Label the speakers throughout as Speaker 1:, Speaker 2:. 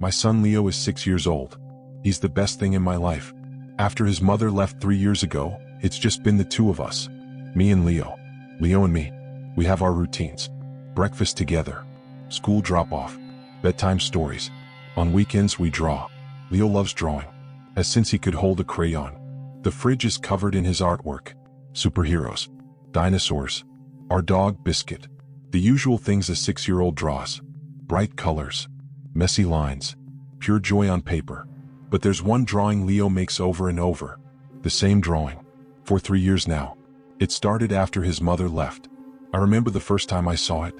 Speaker 1: My son Leo is 6 years old. He's the best thing in my life. After his mother left 3 years ago, it's just been the two of us. Me and Leo. Leo and me. We have our routines. Breakfast together. School drop-off. Bedtime stories. On weekends we draw. Leo loves drawing. As since he could hold a crayon. The fridge is covered in his artwork. Superheroes. Dinosaurs. Our dog, Biscuit. The usual things a 6-year-old draws. Bright colors. Messy lines. Pure joy on paper. But there's one drawing Leo makes over and over. The same drawing. For 3 years now. It started after his mother left. I remember the first time I saw it.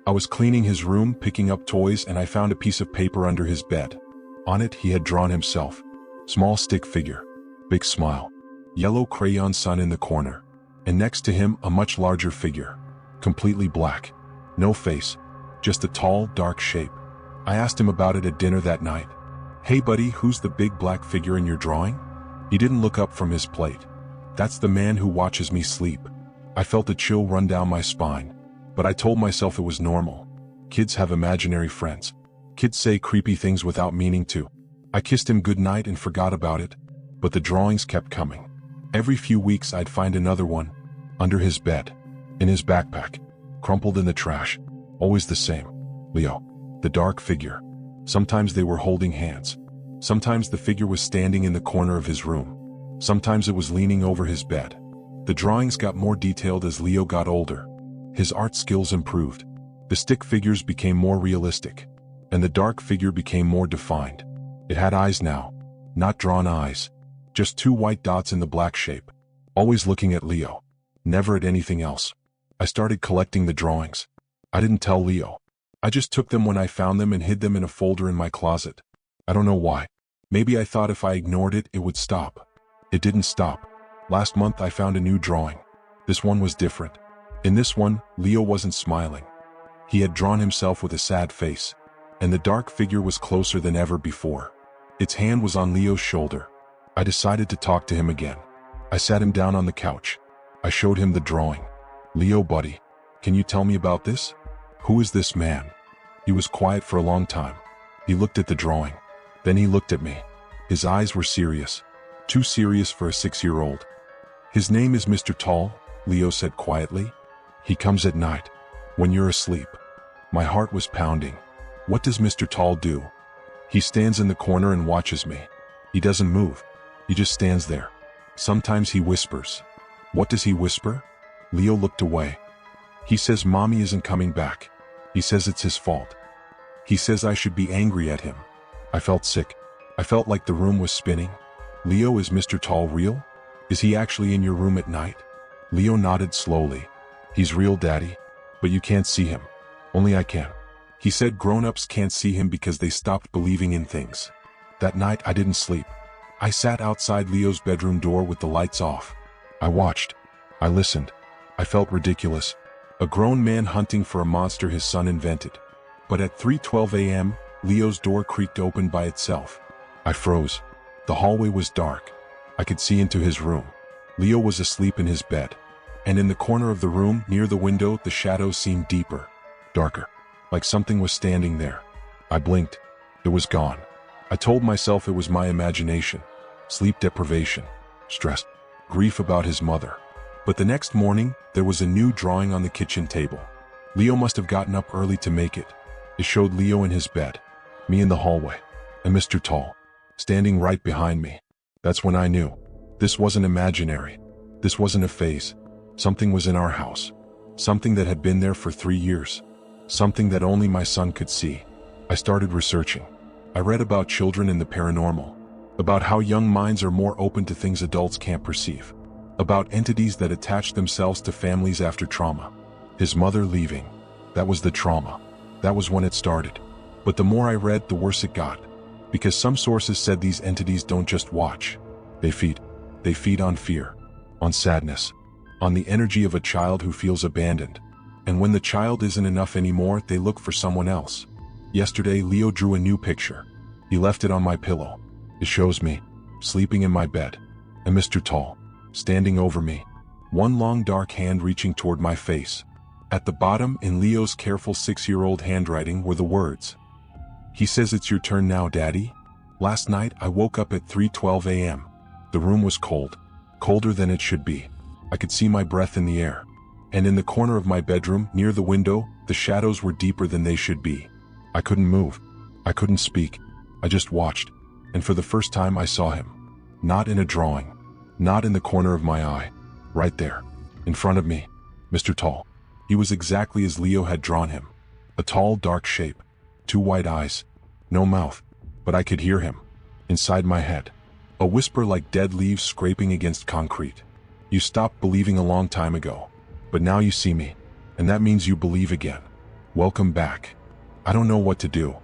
Speaker 1: I was cleaning his room, picking up toys, and I found a piece of paper under his bed. On it he had drawn himself. Small stick figure. Big smile. Yellow crayon sun in the corner. And next to him a much larger figure. Completely black. No face. Just a tall, dark shape. I asked him about it at dinner that night. "Hey buddy, who's the big black figure in your drawing?" He didn't look up from his plate. "That's the man who watches me sleep." I felt a chill run down my spine. But I told myself it was normal. Kids have imaginary friends. Kids say creepy things without meaning to. I kissed him goodnight and forgot about it. But the drawings kept coming. Every few weeks I'd find another one. Under his bed. In his backpack. Crumpled in the trash. Always the same. Leo. The dark figure. Sometimes they were holding hands. Sometimes the figure was standing in the corner of his room. Sometimes it was leaning over his bed. The drawings got more detailed as Leo got older. His art skills improved. The stick figures became more realistic. And the dark figure became more defined. It had eyes now. Not drawn eyes. Just two white dots in the black shape. Always looking at Leo. Never at anything else. I started collecting the drawings. I didn't tell Leo. I just took them when I found them and hid them in a folder in my closet. I don't know why. Maybe I thought if I ignored it, it would stop. It didn't stop. Last month I found a new drawing. This one was different. In this one, Leo wasn't smiling. He had drawn himself with a sad face. And the dark figure was closer than ever before. Its hand was on Leo's shoulder. I decided to talk to him again. I sat him down on the couch. I showed him the drawing. "Leo buddy, can you tell me about this? Who is this man?" He was quiet for a long time. He looked at the drawing. Then he looked at me. His eyes were serious. Too serious for a 6-year-old. "His name is Mr. Tall," Leo said quietly. "He comes at night. When you're asleep." My heart was pounding. What does Mr. Tall do? He stands in the corner and watches me. He doesn't move. He just stands there. Sometimes he whispers. What does he whisper? Leo looked away. He says Mommy isn't coming back. He says it's his fault. He says I should be angry at him. I felt sick. I felt like the room was spinning. "Leo, is Mr. Tall real? Is he actually in your room at night?" Leo nodded slowly. "He's real, Daddy. But you can't see him. Only I can." He said grown-ups can't see him because they stopped believing in things. That night I didn't sleep. I sat outside Leo's bedroom door with the lights off. I watched. I listened. I felt ridiculous. A grown man hunting for a monster his son invented. But at 3:12 a.m., Leo's door creaked open by itself. I froze. The hallway was dark. I could see into his room. Leo was asleep in his bed. And in the corner of the room, near the window, the shadows seemed deeper, darker, like something was standing there. I blinked. It was gone. I told myself it was my imagination, sleep deprivation, stress, grief about his mother. But the next morning, there was a new drawing on the kitchen table. Leo must have gotten up early to make it. It showed Leo in his bed, me in the hallway, and Mr. Tall, standing right behind me. That's when I knew. This wasn't imaginary. This wasn't a phase. Something was in our house. Something that had been there for 3 years. Something that only my son could see. I started researching. I read about children and the paranormal. About how young minds are more open to things adults can't perceive. About entities that attach themselves to families after trauma. His mother leaving. That was the trauma. That was when it started. But the more I read, the worse it got. Because some sources said these entities don't just watch. They feed. They feed on fear. On sadness. On the energy of a child who feels abandoned. And when the child isn't enough anymore, they look for someone else. Yesterday, Leo drew a new picture. He left it on my pillow. It shows me, sleeping in my bed, and Mr. Tall, standing over me, one long dark hand reaching toward my face. At the bottom, in Leo's careful 6-year-old handwriting, were the words, He says it's your turn now, Daddy. Last night I woke up at 3:12 a.m. The room was cold, colder than it should be. I could see my breath in the air. And in the corner of my bedroom, near the window, the shadows were deeper than they should be. I couldn't move. I couldn't speak. I just watched. And for the first time I saw him. Not in a drawing. Not in the corner of my eye. Right there. In front of me. Mr. Tall. He was exactly as Leo had drawn him. A tall, dark shape. 2 white eyes. No mouth. But I could hear him. Inside my head. A whisper like dead leaves scraping against concrete. You stopped believing a long time ago. But now you see me. And that means you believe again. Welcome back. I don't know what to do.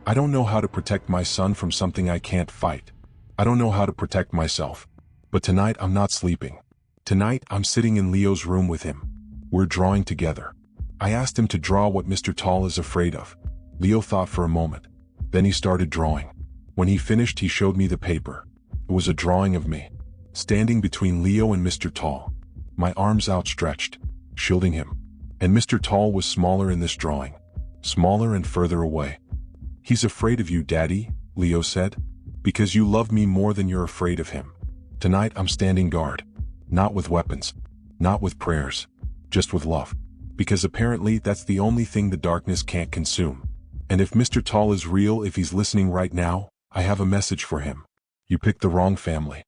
Speaker 1: I don't know how to protect my son from something I can't fight. I don't know how to protect myself. But tonight I'm not sleeping. Tonight I'm sitting in Leo's room with him. We're drawing together. I asked him to draw what Mr. Tall is afraid of. Leo thought for a moment. Then he started drawing. When he finished, he showed me the paper. It was a drawing of me, standing between Leo and Mr. Tall, my arms outstretched, shielding him. And Mr. Tall was smaller in this drawing, smaller and further away. He's afraid of you, Daddy, Leo said, because you love me more than you're afraid of him. Tonight I'm standing guard, not with weapons, not with prayers, just with love, because apparently that's the only thing the darkness can't consume. And if Mr. Tall is real, if he's listening right now, I have a message for him. You picked the wrong family.